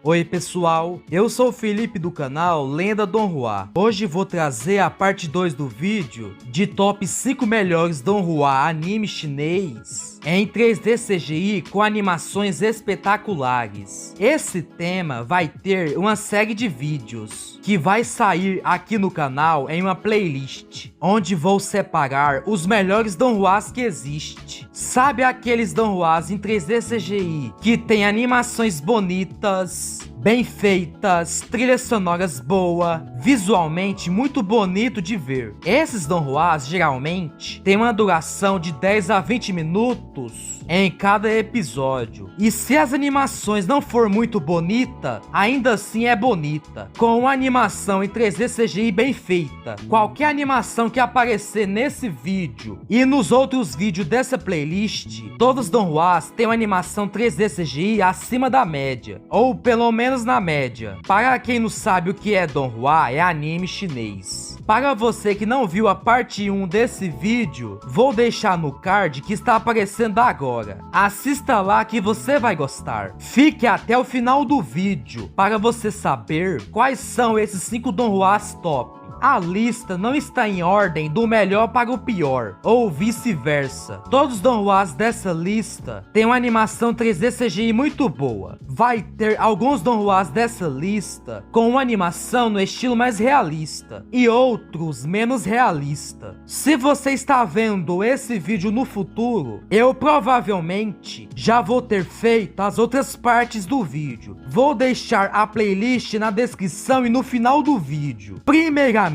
Oi pessoal, eu sou o Felipe do canal Lenda Donghua. Hoje vou trazer a parte 2 do vídeo de top 5 melhores Donghua anime chinês em 3D CGI com animações espetaculares. Esse tema vai ter uma série de vídeos que vai sair aqui no canal em uma playlist, onde vou separar os melhores Donhuas que existe. Sabe aqueles Donhuas em 3D CGI que tem animações bonitas, bem feitas, trilhas sonoras boa, visualmente muito bonito de ver. Esses Donhuas geralmente tem uma duração de 10 a 20 minutos em cada episódio. E se as animações não for muito bonita, ainda assim é bonita, com uma animação em 3D CGI bem feita. Qualquer animação que aparecer nesse vídeo e nos outros vídeos dessa playlist, todos os Donhuas têm uma animação 3D CGI acima da média, ou pelo menos na média. Para quem não sabe o que é Donghua, é anime chinês. Para você que não viu a parte 1 desse vídeo, vou deixar no card que está aparecendo agora. Assista lá que você vai gostar. Fique até o final do vídeo para você saber quais são esses 5 Donhuas top. A lista não está em ordem do melhor para o pior, ou vice-versa. Todos os Donhuas dessa lista têm uma animação 3D CGI muito boa. Vai ter alguns Donhuas dessa lista com uma animação no estilo mais realista, e outros menos realista. Se você está vendo esse vídeo no futuro, eu provavelmente já vou ter feito as outras partes do vídeo. Vou deixar a playlist na descrição e no final do vídeo. Primeiramente,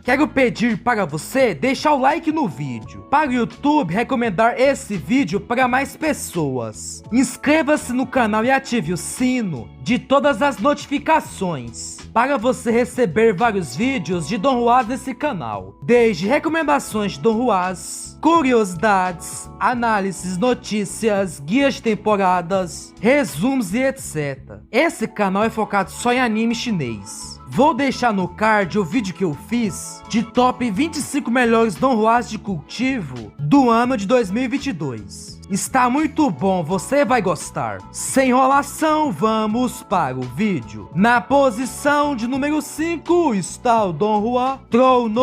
quero pedir para você deixar o like no vídeo, para o YouTube recomendar esse vídeo para mais pessoas. Inscreva-se no canal e ative o sino de todas as notificações, para você receber vários vídeos de Donhuas nesse canal, desde recomendações de Donhuas, curiosidades, análises, notícias, guias de temporadas, resumos e etc. Esse canal é focado só em anime chinês. Vou deixar no card o vídeo que eu fiz de top 25 melhores Donhuas de cultivo do ano de 2022. Está muito bom, você vai gostar. Sem enrolação, vamos para o vídeo. Na posição de número 5 está o Donghua Throne.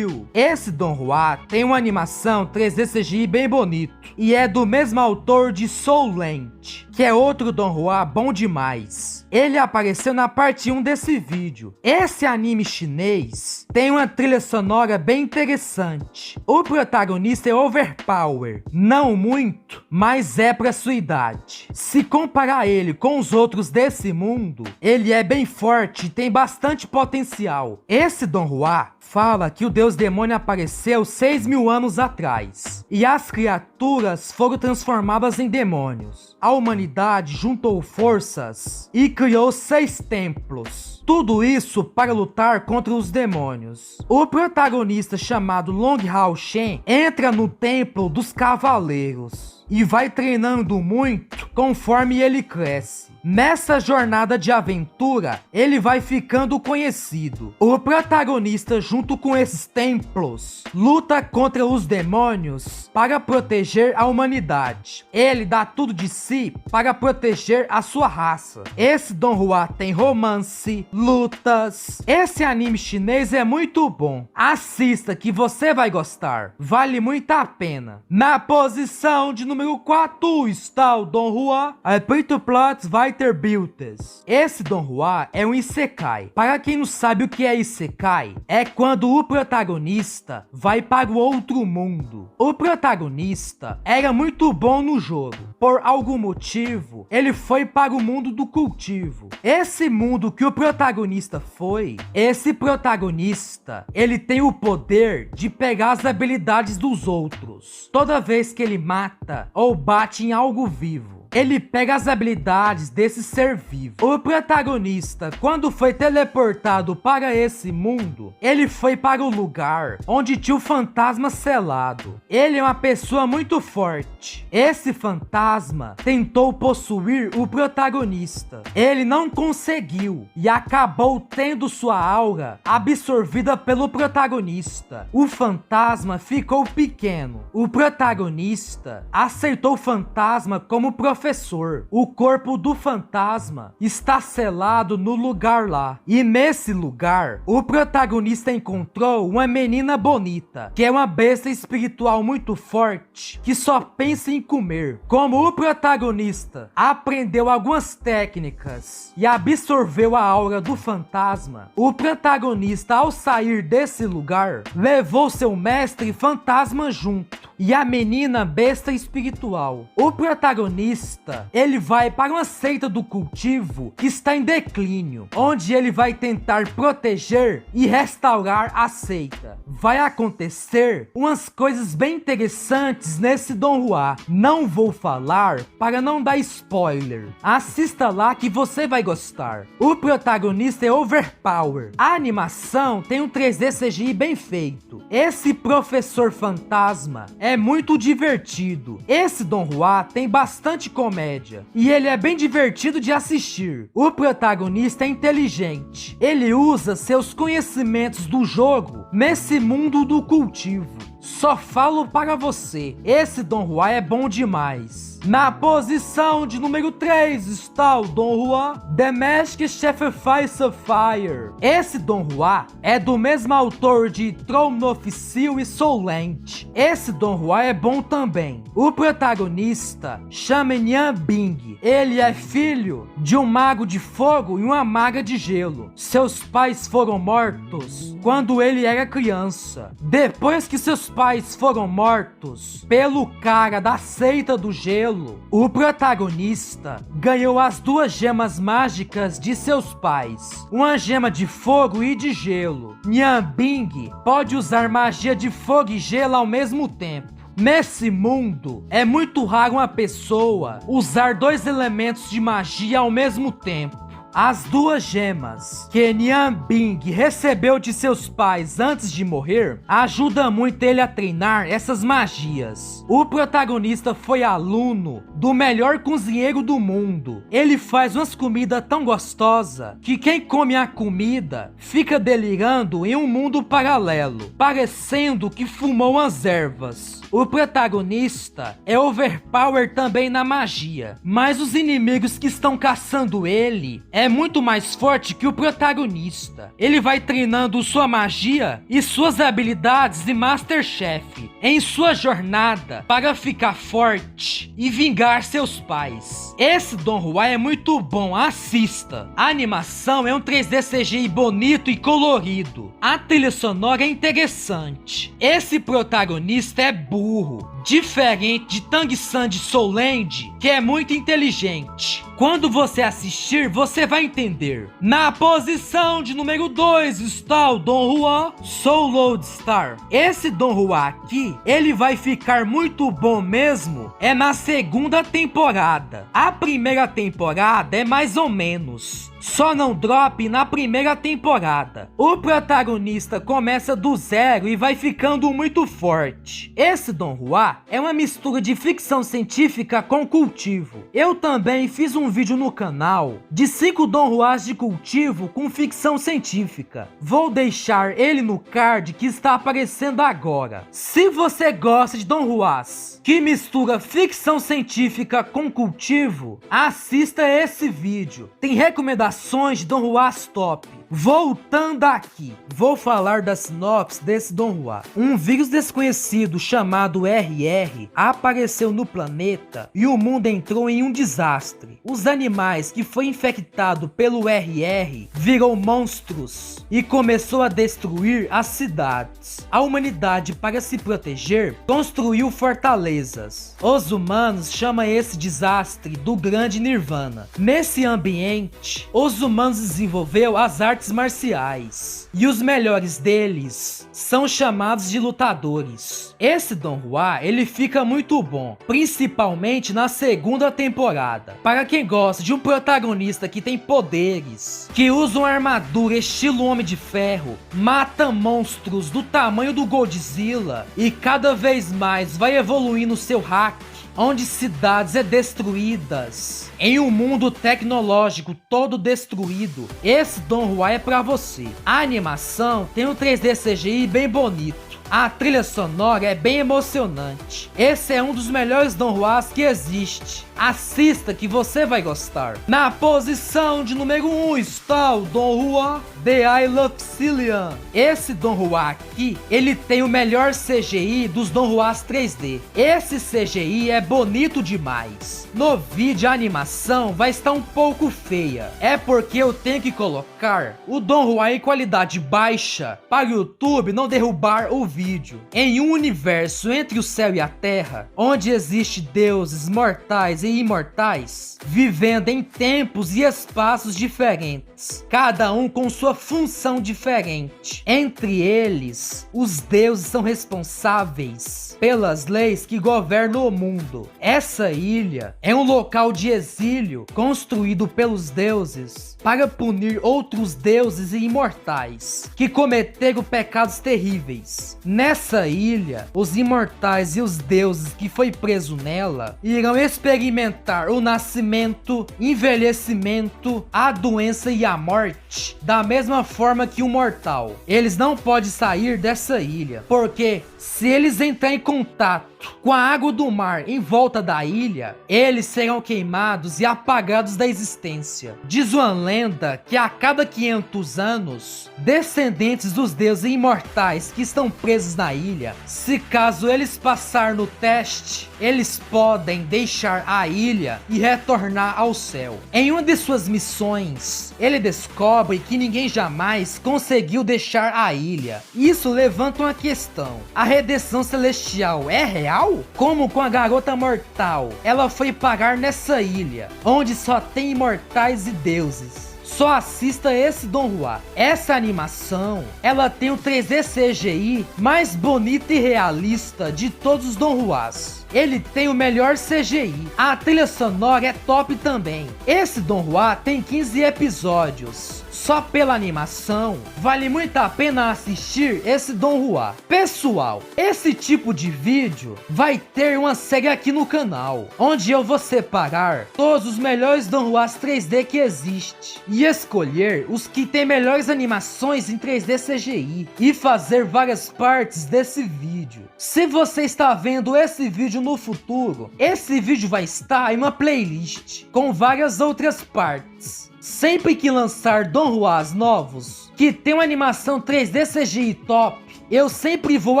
Esse Donghua tem uma animação 3D CGI bem bonito e é do mesmo autor de Soul Land, que é outro Donghua bom demais. Ele apareceu na parte 1 desse vídeo. Esse anime chinês tem uma trilha sonora bem interessante. O protagonista é overpower, não muito, mas é pra sua idade. Se comparar ele com os outros desse mundo, ele é bem forte e tem bastante potencial. Esse Donghua fala que o deus demônio apareceu 6.000 anos atrás, e as criaturas foram transformadas em demônios. A humanidade juntou forças e criou 6 templos. Tudo isso para lutar contra os demônios. O protagonista, chamado Long Hao Shen, entra no templo dos cavaleiros e vai treinando muito conforme ele cresce. Nessa jornada de aventura, ele vai ficando conhecido. O protagonista, junto com esses templos, luta contra os demônios para proteger a humanidade. Ele dá tudo de si para proteger a sua raça. Esse Donghua tem romance, lutas. Esse anime chinês é muito bom. Assista que você vai gostar. Vale muito a pena. Na posição de número 4 está o Donghua Pretty Plot Weiterbildes. Esse Donghua é um Isekai. Para quem não sabe o que é Isekai, é quando o protagonista vai para o outro mundo. O protagonista era muito bom no jogo. Por algum motivo, ele foi para o mundo do cultivo. Esse mundo que o protagonista foi, esse protagonista, ele tem o poder de pegar as habilidades dos outros. Toda vez que ele mata ou bate em algo vivo, ele pega as habilidades desse ser vivo. O protagonista, quando foi teleportado para esse mundo, ele foi para o lugar onde tinha o fantasma selado. Ele é uma pessoa muito forte. Esse fantasma tentou possuir o protagonista. Ele não conseguiu e acabou tendo sua aura absorvida pelo protagonista. O fantasma ficou pequeno. O protagonista aceitou o fantasma como professor professor. O corpo do fantasma está selado no lugar lá. E nesse lugar, o protagonista encontrou uma menina bonita, que é uma besta espiritual muito forte, que só pensa em comer. Como o protagonista aprendeu algumas técnicas e absorveu a aura do fantasma, o protagonista, ao sair desse lugar, levou seu mestre fantasma junto e a menina besta espiritual. O protagonista, ele vai para uma seita do cultivo que está em declínio, onde ele vai tentar proteger e restaurar a seita. Vai acontecer umas coisas bem interessantes nesse Don Juan. Não vou falar para não dar spoiler. Assista lá que você vai gostar. O protagonista é overpower. A animação tem um 3D CGI bem feito. Esse professor fantasma é muito divertido. Esse Don Juan tem bastante comédia e ele é bem divertido de assistir. O protagonista é inteligente. Ele usa seus conhecimentos do jogo nesse mundo do cultivo. Só falo para você, esse Don Juan é bom demais. Na posição de número 3 está o Don Juan The Masked Sapphire Sapphire. Esse Don Juan é do mesmo autor de Throne of Steel e Soul Land. Esse Don Juan é bom também. O protagonista chama Nian Bing. Ele é filho de um mago de fogo e uma maga de gelo. Seus pais foram mortos quando ele era criança. Depois que seus pais foram mortos pelo cara da seita do gelo, o protagonista ganhou as duas gemas mágicas de seus pais, uma gema de fogo e de gelo. Nian Bing pode usar magia de fogo e gelo ao mesmo tempo. Nesse mundo, é muito raro uma pessoa usar dois elementos de magia ao mesmo tempo. As duas gemas que Nian Bing recebeu de seus pais antes de morrer ajudam muito ele a treinar essas magias. O protagonista foi aluno do melhor cozinheiro do mundo. Ele faz umas comidas tão gostosas que quem come a comida fica delirando em um mundo paralelo, parecendo que fumou umas ervas. O protagonista é overpower também na magia, mas os inimigos que estão caçando ele é muito mais forte que o protagonista. Ele vai treinando sua magia e suas habilidades de Masterchef em sua jornada para ficar forte e vingar seus pais. Esse Don Juan é muito bom, assista. A animação é um 3D CGI bonito e colorido. A trilha sonora é interessante. Esse protagonista é burro, diferente de Tang-san de Soul Land, que é muito inteligente. Quando você assistir, você vai entender. Na posição de número 2 está o Don Juan Soul Lodestar. Esse Don Juan aqui, ele vai ficar muito bom mesmo é na segunda temporada. A primeira temporada é mais ou menos. Só não drop na primeira temporada. O protagonista começa do zero e vai ficando muito forte. Esse Don Juan é uma mistura de ficção científica com cultivo. Eu também fiz um vídeo no canal de 5 Don Juans de cultivo com ficção científica. Vou deixar ele no card que está aparecendo agora. Se você gosta de Don Juans que mistura ficção científica com cultivo, assista esse vídeo. Tem recomendações de Don Juans top. Voltando aqui, vou falar da sinopse desse Don Juan. Um vírus desconhecido chamado RR apareceu no planeta e o mundo entrou em um desastre. Os animais que foi infectado pelo RR virou monstros e começou a destruir as cidades. A humanidade, para se proteger, construiu fortalezas. Os humanos chamam esse desastre do Grande Nirvana. Nesse ambiente, os humanos desenvolveram as artes marciais e os melhores deles são chamados de lutadores. Esse Don Juan, ele fica muito bom, principalmente na segunda temporada. Para quem gosta de um protagonista que tem poderes, que usa uma armadura estilo Homem de Ferro, mata monstros do tamanho do Godzilla e cada vez mais vai evoluindo seu hack, onde cidades é destruídas em um mundo tecnológico todo destruído, esse Don Juan é pra você. A animação tem um 3D CGI bem bonito. A trilha sonora é bem emocionante. Esse é um dos melhores donhuas que existe. Assista que você vai gostar. Na posição de número 1 está o donhua The Isle of Cillian. Esse donhua aqui, ele tem o melhor CGI dos donhuas 3D. Esse CGI é bonito demais. No vídeo a animação vai estar um pouco feia. É porque eu tenho que colocar o donhua em qualidade baixa para o YouTube não derrubar o vídeo. Em um universo entre o céu e a terra, onde existe deuses mortais e imortais, vivendo em tempos e espaços diferentes, cada um com sua função diferente. Entre eles, os deuses são responsáveis pelas leis que governam o mundo. Essa ilha é um local de exílio construído pelos deuses para punir outros deuses e imortais que cometeram pecados terríveis. Nessa ilha, os imortais e os deuses que foi preso nela irão experimentar o nascimento, envelhecimento, a doença e a morte da mesma forma que um mortal. Eles não podem sair dessa ilha, porque se eles entrarem em contato com a água do mar em volta da ilha, eles serão queimados e apagados da existência. Diz uma lenda que a cada 500 anos, descendentes dos deuses imortais que estão presos na ilha, se caso eles passarem no teste, eles podem deixar a ilha e retornar ao céu. Em uma de suas missões, ele descobre que ninguém jamais conseguiu deixar a ilha. Isso levanta uma questão: a redenção celestial é real? Como com a garota mortal, ela foi parar nessa ilha, onde só tem imortais e deuses. Só assista esse donhua. Essa animação, ela tem o 3D CGI mais bonito e realista de todos os donhuas. Ele tem o melhor CGI. A trilha sonora é top também. Esse donhua tem 15 episódios. Só pela animação, vale muito a pena assistir esse donhua. Pessoal, esse tipo de vídeo vai ter uma série aqui no canal, onde eu vou separar todos os melhores donhuas 3D que existe e escolher os que tem melhores animações em 3D CGI e fazer várias partes desse vídeo. Se você está vendo esse vídeo no futuro, esse vídeo vai estar em uma playlist com várias outras partes. Sempre que lançar donhuas novos que tem uma animação 3D CGI top, eu sempre vou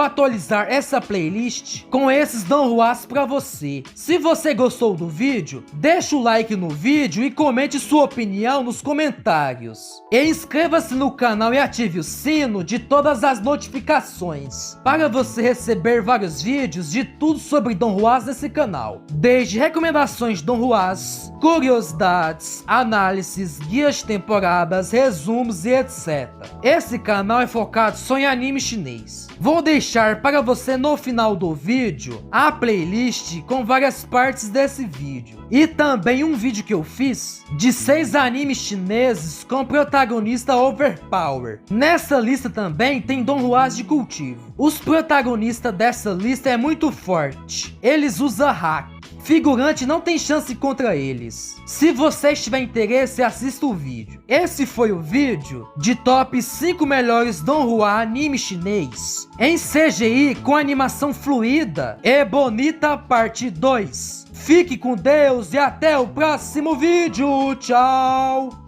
atualizar essa playlist com esses donhuas pra você. Se você gostou do vídeo, deixa o like no vídeo e comente sua opinião nos comentários. E inscreva-se no canal e ative o sino de todas as notificações para você receber vários vídeos de tudo sobre donhuas nesse canal. Desde recomendações de donhuas, curiosidades, análises, guias de temporadas, resumos e etc. Esse canal é focado só em anime chinês. Vou deixar para você no final do vídeo a playlist com várias partes desse vídeo. E também um vídeo que eu fiz de 6 animes chineses com protagonista overpower. Nessa lista também tem donhuas de cultivo. Os protagonistas dessa lista é muito forte. Eles usam hack. Figurante não tem chance contra eles. Se você tiver interesse, assista o vídeo. Esse foi o vídeo de top 5 melhores donhua anime chinês em CGI com animação fluida e bonita parte 2. Fique com Deus e até o próximo vídeo. Tchau!